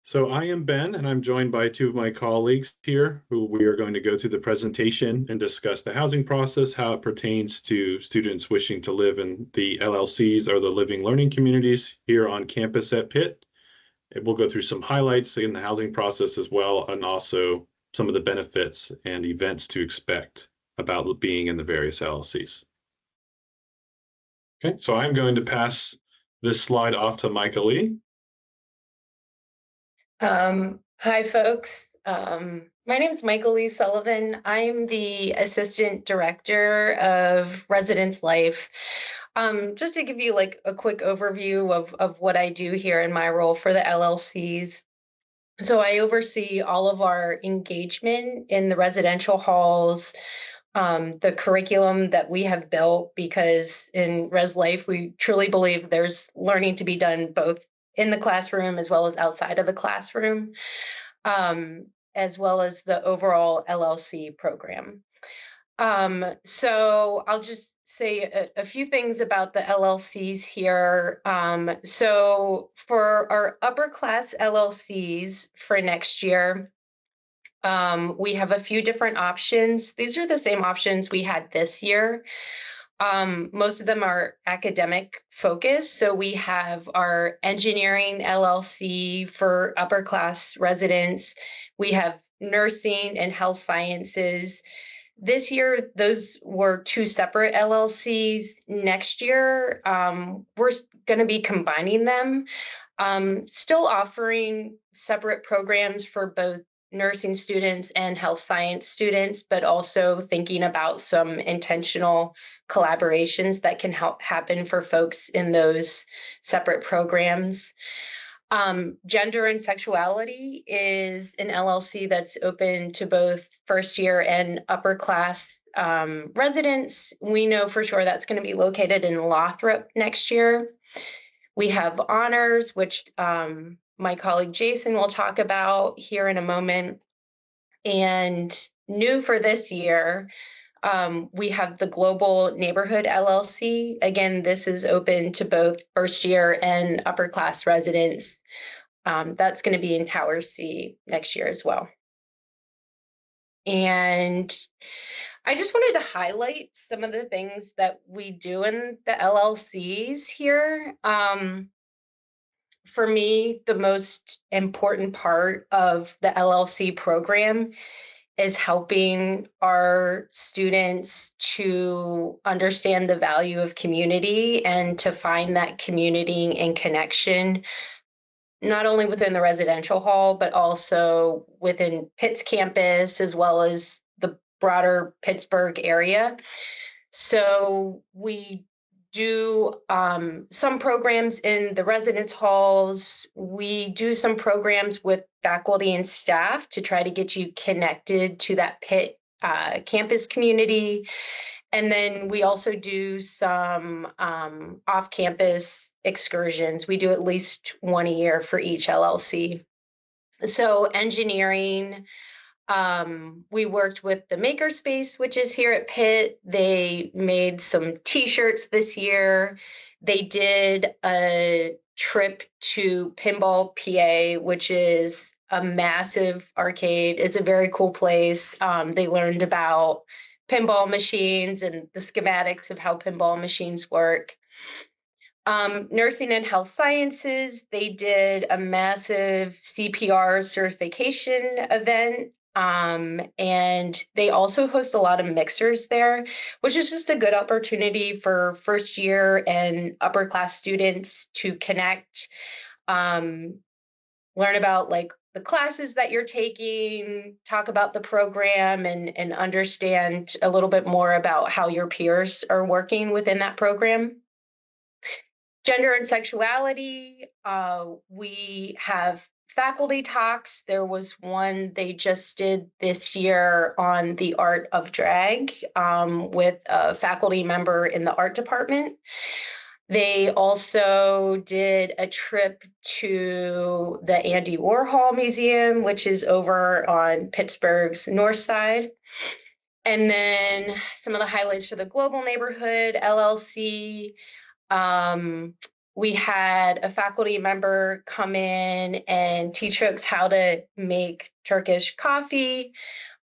So I am Ben, and I'm joined by two of my colleagues here who we are going to go through the presentation and discuss the housing process, how it pertains to students wishing to live in the LLCs or the living learning communities here on campus at Pitt. And we'll go through some highlights in the housing process as well, and also some of the benefits and events to expect about being in the various LLCs. Okay, so I'm going to pass this slide off to Michael Lee. Hi, folks. My name is Michael Lee Sullivan. I'm the Assistant Director of Residence Life. Just to give you like a quick overview of what I do here in my role for the LLCs. So I oversee all of our engagement in the residential halls, the curriculum that we have built, because in Res Life, we truly believe there's learning to be done both in the classroom as well as outside of the classroom, as well as the overall LLC program. So I'll just say a few things about the LLCs here. So for our upper class LLCs for next year, we have a few different options. These are the same options we had this year. Most of them are academic focused. So we have our engineering LLC for upper class residents. We have nursing and health sciences. This year, those were two separate LLCs. Next year, we're going to be combining them, still offering separate programs for both nursing students and health science students, but also thinking about some intentional collaborations that can help happen for folks in those separate programs. Gender and Sexuality is an LLC that's open to both first year and upper class residents. We know for sure that's going to be located in Lothrop next year. We have Honors, which my colleague Jason will talk about here in a moment. And new for this year, we have the Global Neighborhood LLC. Again, this is open to both first year and upper class residents. That's going to be in Tower C next year as well. And I just wanted to highlight some of the things that we do in the LLCs here. For me, the most important part of the LLC program is helping our students to understand the value of community and to find that community and connection, not only within the residential hall, but also within Pitt's campus, as well as the broader Pittsburgh area. So we do some programs in the residence halls. We do some programs with faculty and staff to try to get you connected to that Pitt campus community. And then we also do some off-campus excursions. We do at least one a year for each LLC. So engineering, we worked with the Makerspace, which is here at Pitt. They made some t-shirts this year. They did a trip to Pinball, PA, which is a massive arcade. It's a very cool place. They learned about pinball machines and the schematics of how pinball machines work. Nursing and health sciences, they did a massive CPR certification event. And they also host a lot of mixers there, which is just a good opportunity for first year and upper class students to connect, learn about like the classes that you're taking, talk about the program, and understand a little bit more about how your peers are working within that program. Gender and Sexuality, we have faculty talks. There was one they just did this year on the art of drag with a faculty member in the art department. They also did a trip to the Andy Warhol Museum, which is over on Pittsburgh's north side. And then some of the highlights for the Global Neighborhood LLC. we had a faculty member come in and teach folks how to make Turkish coffee,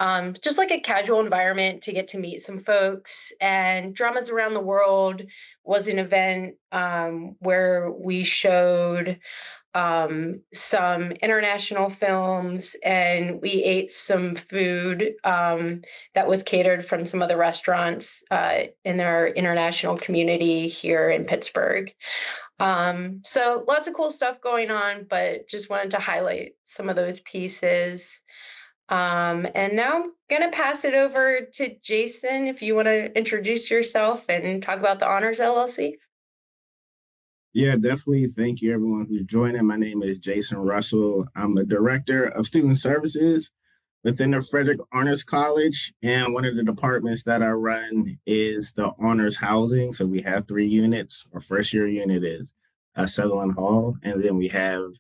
just like a casual environment to get to meet some folks. And Dramas Around the World was an event where we showed some international films, and we ate some food that was catered from some of the restaurants in our international community here in Pittsburgh. So lots of cool stuff going on, but just wanted to highlight some of those pieces. And now I'm going to pass it over to Jason if you want to introduce yourself and talk about the Honors LLC. Yeah, definitely. Thank you, everyone who's joining. My name is Jason Russell. I'm the Director of Student Services within the Frederick Honors College. And one of the departments that I run is the Honors Housing. So we have 3 units. Our first year unit is Sutherland Hall. And then we have,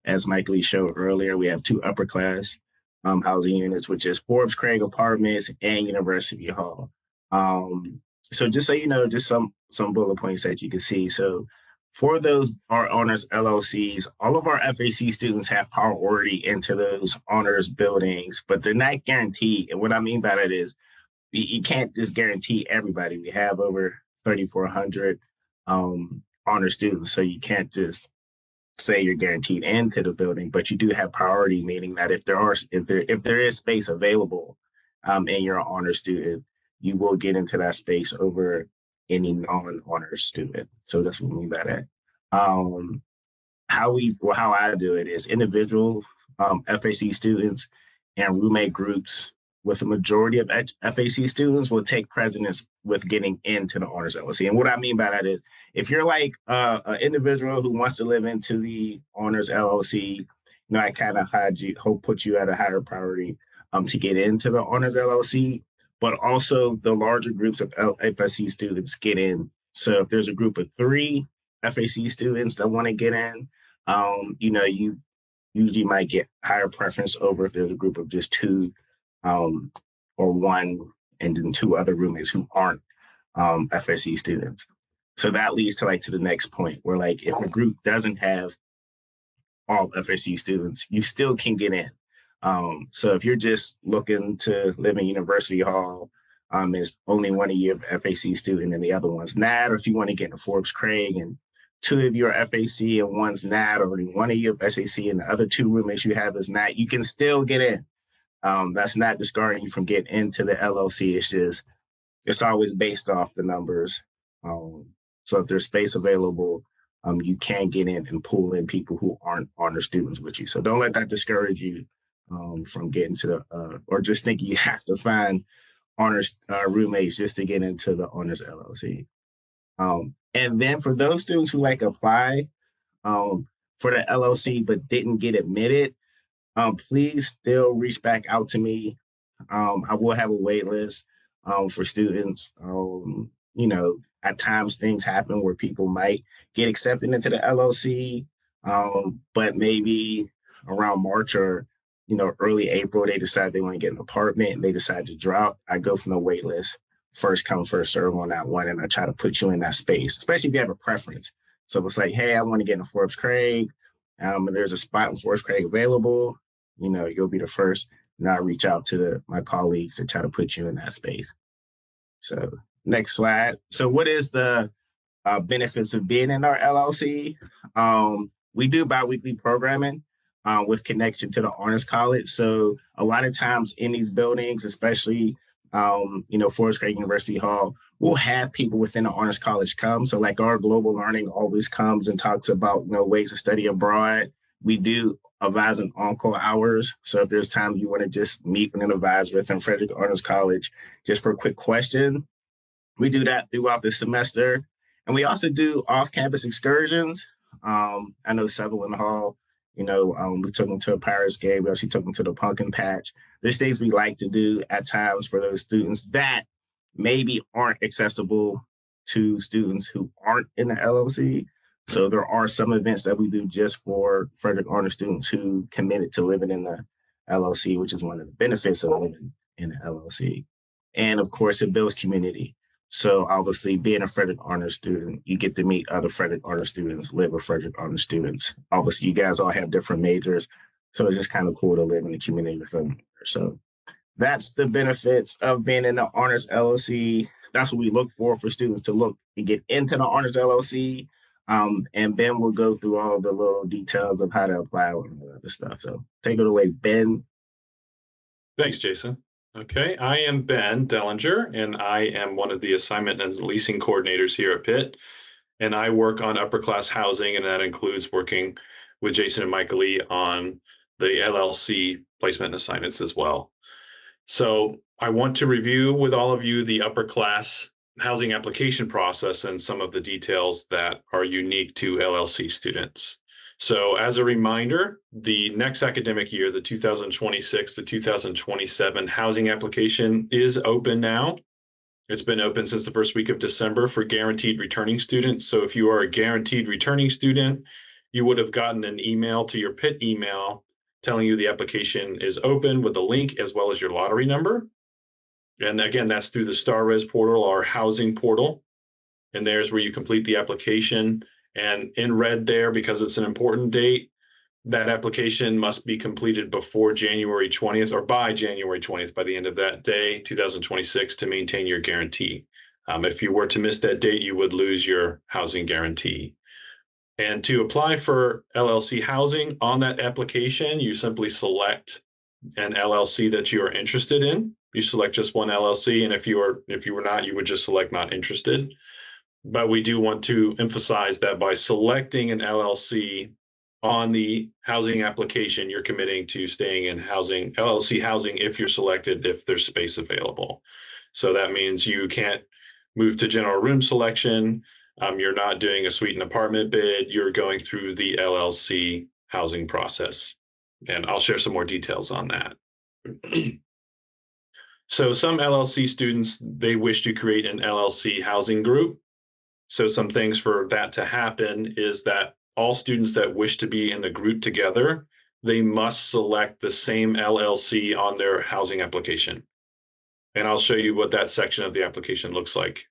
as Mike Lee showed earlier, we have 2 upper class housing units, which is Forbes Craig Apartments and University Hall. So just so you know, just some bullet points that you can see. So for those our honors LLCs, all of our FAC students have priority into those honors buildings, but they're not guaranteed. And what I mean by that is you can't just guarantee everybody. We have over 3,400 honor students, so you can't just say you're guaranteed into the building, but you do have priority, meaning that if there is space available and you're an honor student, you will get into that space over any non-honor student. So that's what we mean by that. How I do it is individual FAC students and roommate groups with a majority of FAC students will take precedence with getting into the Honors LLC. And what I mean by that is if you're like an individual who wants to live into the Honors LLC, I kind of put you at a higher priority to get into the Honors LLC, but also the larger groups of FAC students get in. So if there's a group of 3 FAC students that want to get in, you usually might get higher preference over if there's a group of just 2 or 1 and then 2 other roommates who aren't FAC students. So that leads to the next point where if a group doesn't have all FAC students, you still can get in. So if you're just looking to live in University Hall, is only one of you of FAC student and the other one's not, or if you want to get into Forbes Craig and 2 of you are FAC and one's not, or only one of you of SAC and the other 2 roommates you have is not, you can still get in. That's not discouraging you from getting into the LLC. It's always based off the numbers. So if there's space available, you can get in and pull in people who aren't honor students with you. So don't let that discourage you from getting to the, or just think you have to find honors roommates just to get into the Honors LLC. And then for those students who apply for the LLC but didn't get admitted, please still reach back out to me. I will have a wait list for students. At times things happen where people might get accepted into the LLC, but maybe around March or early April, they decide they want to get an apartment and they decide to drop. I go from the wait list, first come, first serve on that one, and I try to put you in that space, especially if you have a preference. So it's hey, I want to get in Forbes Craig. And there's a spot in Forbes Craig available. You'll be the first. And I'll reach out to my colleagues to try to put you in that space. So next slide. So what is the benefits of being in our LLC? We do biweekly programming with connection to the Honors College. So a lot of times in these buildings, especially, Forest Craig University Hall, we'll have people within the Honors College come. So our global learning always comes and talks about, ways to study abroad. We do advise and on-call hours. So if there's time you want to just meet with an advisor within Frederick Honors College, just for a quick question, we do that throughout the semester. And we also do off-campus excursions. I know Sutherland Hall, we took them to a Pirates game. We actually took them to the pumpkin patch. There's things we like to do at times for those students that maybe aren't accessible to students who aren't in the LLC. So there are some events that we do just for Frederick Honor students who committed to living in the LLC, which is one of the benefits of living in the LLC. And of course, it builds community. So obviously, being a Frederick Honors student, you get to meet other Frederick Honors students, live with Frederick Honors students. Obviously, you guys all have different majors, so it's just kind of cool to live in the community with them. So that's the benefits of being in the Honors LLC. That's what we look for students to look and get into the Honors LLC. And Ben will go through all the little details of how to apply and all that other stuff. So take it away, Ben. Thanks, Jason. Okay, I am Ben Dellinger, and I am one of the assignment and leasing coordinators here at Pitt. And I work on upper class housing, and that includes working with Jason and Michael Lee on the LLC placement and assignments as well. So I want to review with all of you the upper class housing application process and some of the details that are unique to LLC students. So as a reminder, the next academic year, the 2026 to 2027 housing application is open now. It's been open since the first week of December for guaranteed returning students. So if you are a guaranteed returning student, you would have gotten an email to your Pitt email telling you the application is open with a link as well as your lottery number. And again, that's through the StarRez portal or housing portal. And there's where you complete the application. And in red there, because it's an important date, that application must be completed before January 20th or by January 20th, by the end of that day, 2026, to maintain your guarantee. If you were to miss that date, you would lose your housing guarantee. And to apply for LLC housing on that application, you simply select an LLC that you are interested in. You select just one LLC, and if you were not, you would just select not interested. But we do want to emphasize that by selecting an LLC on the housing application, you're committing to staying in housing, LLC housing, if you're selected, if there's space available. So that means you can't move to general room selection. You're not doing a suite and apartment bid. You're going through the LLC housing process. And I'll share some more details on that. So some LLC students, they wish to create an LLC housing group. So some things for that to happen is that all students that wish to be in the group together, they must select the same LLC on their housing application. And I'll show you what that section of the application looks like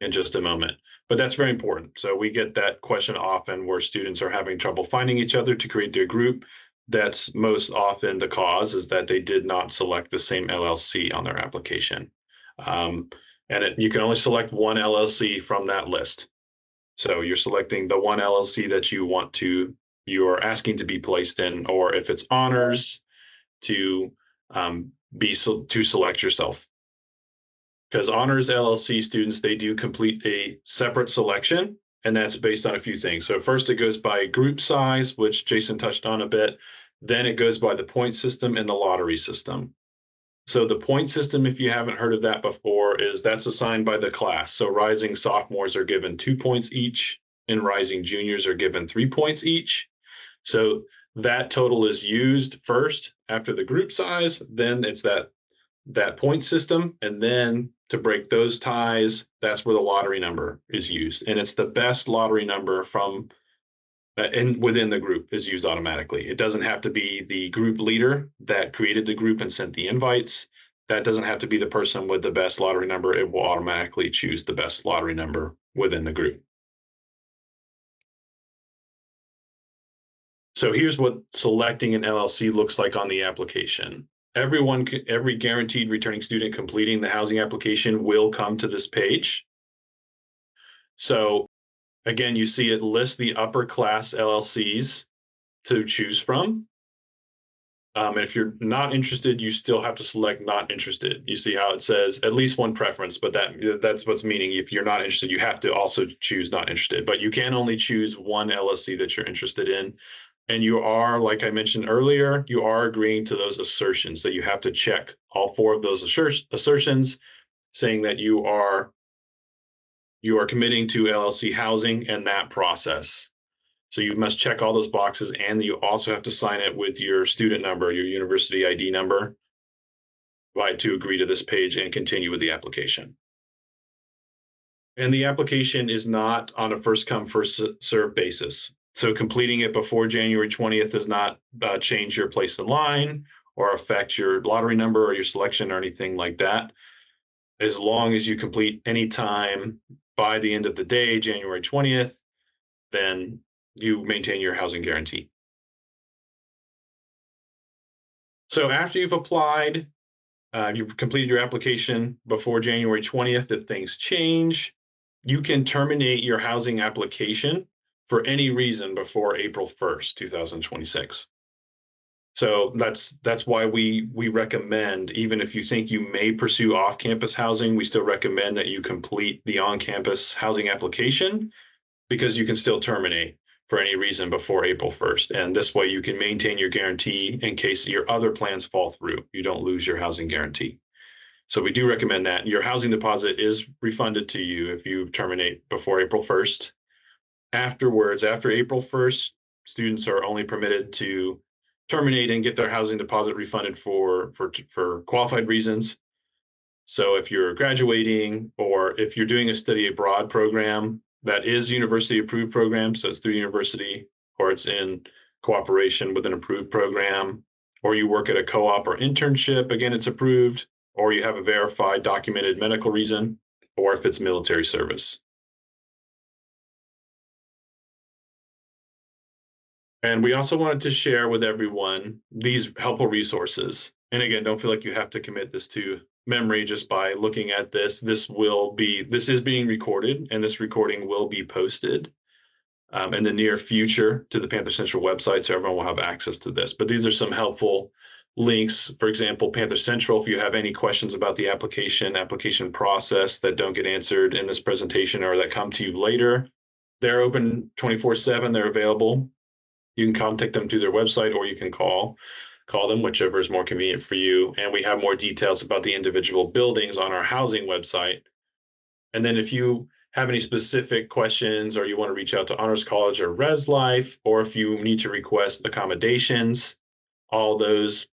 in just a moment. But that's very important. So we get that question often where students are having trouble finding each other to create their group. That's most often the cause, is that they did not select the same LLC on their application. You can only select one LLC from that list. So you're selecting the one LLC that you are asking to be placed in, or if it's honors, to select yourself. Because honors LLC students, they do complete a separate selection, and that's based on a few things. So first it goes by group size, which Jason touched on a bit. Then it goes by the point system and the lottery system. So the point system, if you haven't heard of that before, that's assigned by the class. So rising sophomores are given 2 points each, and rising juniors are given 3 points each. So that total is used first after the group size, then it's that point system, and then to break those ties, that's where the lottery number is used. And it's the best lottery number from within the group is used automatically. It doesn't have to be the group leader that created the group and sent the invites. That doesn't have to be the person with the best lottery number. It will automatically choose the best lottery number within the group. So here's what selecting an LLC looks like on the application. Every guaranteed returning student completing the housing application will come to this page. So again, you see it lists the upper class LLCs to choose from. If you're not interested, you still have to select not interested. You see how it says at least one preference, but that's what's meaning. If you're not interested, you have to also choose not interested, but you can only choose one LLC that you're interested in. And you are, like I mentioned earlier, you are agreeing to those assertions that you have to check all 4 of those assertions, saying that you are committing to LLC housing and that process. So you must check all those boxes, and you also have to sign it with your student number, your university ID number, to agree to this page and continue with the application. And the application is not on a first come, first served basis. So completing it before January 20th does not change your place in line or affect your lottery number or your selection or anything like that. As long as you complete any time by the end of the day, January 20th, then you maintain your housing guarantee. So after you've applied, you've completed your application before January 20th, if things change, you can terminate your housing application for any reason before April 1st, 2026. So that's why we recommend, even if you think you may pursue off-campus housing, we still recommend that you complete the on-campus housing application, because you can still terminate for any reason before April 1st. And this way you can maintain your guarantee in case your other plans fall through. You don't lose your housing guarantee. So we do recommend that. Your housing deposit is refunded to you if you terminate before April 1st. Afterwards, after April 1st, students are only permitted to terminate and get their housing deposit refunded for qualified reasons. So if you're graduating, or if you're doing a study abroad program that is university approved program, so it's through university, or it's in cooperation with an approved program, or you work at a co-op or internship, again, it's approved, or you have a verified documented medical reason, or if it's military service. And we also wanted to share with everyone these helpful resources. And again, don't feel like you have to commit this to memory just by looking at this. This is being recorded, and this recording will be posted in the near future to the Panther Central website, so everyone will have access to this. But these are some helpful links. For example, Panther Central, if you have any questions about the application process that don't get answered in this presentation or that come to you later, they're open 24/7. They're available. You can contact them through their website, or you can call them, whichever is more convenient for you. And we have more details about the individual buildings on our housing website. And then if you have any specific questions, or you want to reach out to Honors College or Res Life, or if you need to request accommodations, all those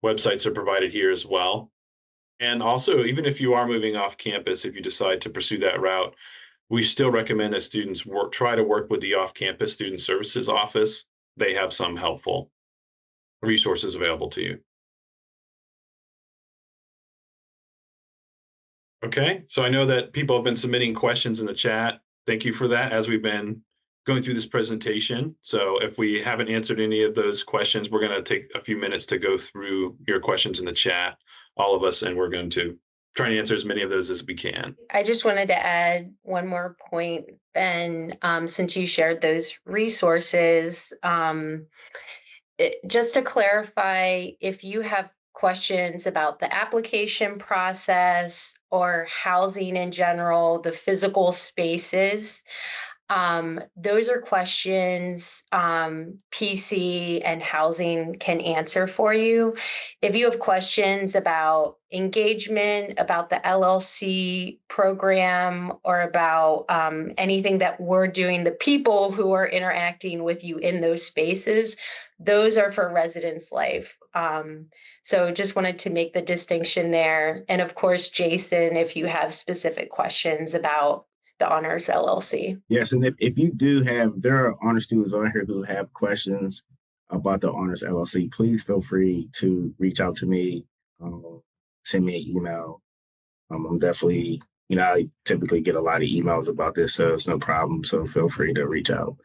websites are provided here as well. And also, even if you are moving off campus, if you decide to pursue that route, we still recommend that students try to work with the off-campus student services office. They have some helpful resources available to you. Okay, so I know that people have been submitting questions in the chat. Thank you for that as we've been going through this presentation. So if we haven't answered any of those questions, we're going to take a few minutes to go through your questions in the chat, all of us, and we're going to try and answer as many of those as we can. I just wanted to add one more point, Ben, since you shared those resources, just to clarify, if you have questions about the application process or housing in general, the physical spaces, those are questions PC and housing can answer for you. If you have questions about engagement, about the LLC program, or about anything that we're doing, the people who are interacting with you in those spaces, those are for residence life. So just wanted to make the distinction there. And of course, Jason, if you have specific questions about the Honors LLC. Yes, and if you do have, there are honor students on here who have questions about the Honors LLC, please feel free to reach out to me, send me an email. I'm definitely, I typically get a lot of emails about this, so it's no problem. So feel free to reach out.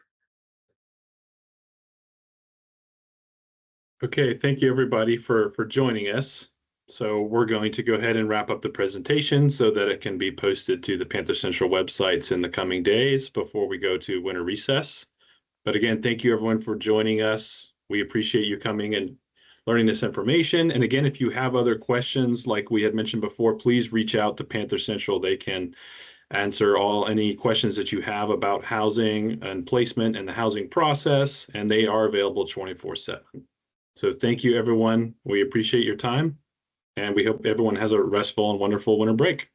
Okay, thank you everybody for joining us. So we're going to go ahead and wrap up the presentation so that it can be posted to the Panther Central websites in the coming days before we go to winter recess. But again, thank you everyone for joining us. We appreciate you coming and learning this information. And again, if you have other questions, like we had mentioned before, please reach out to Panther Central. They can answer any questions that you have about housing and placement and the housing process, and they are available 24/7. So thank you, everyone. We appreciate your time, and we hope everyone has a restful and wonderful winter break.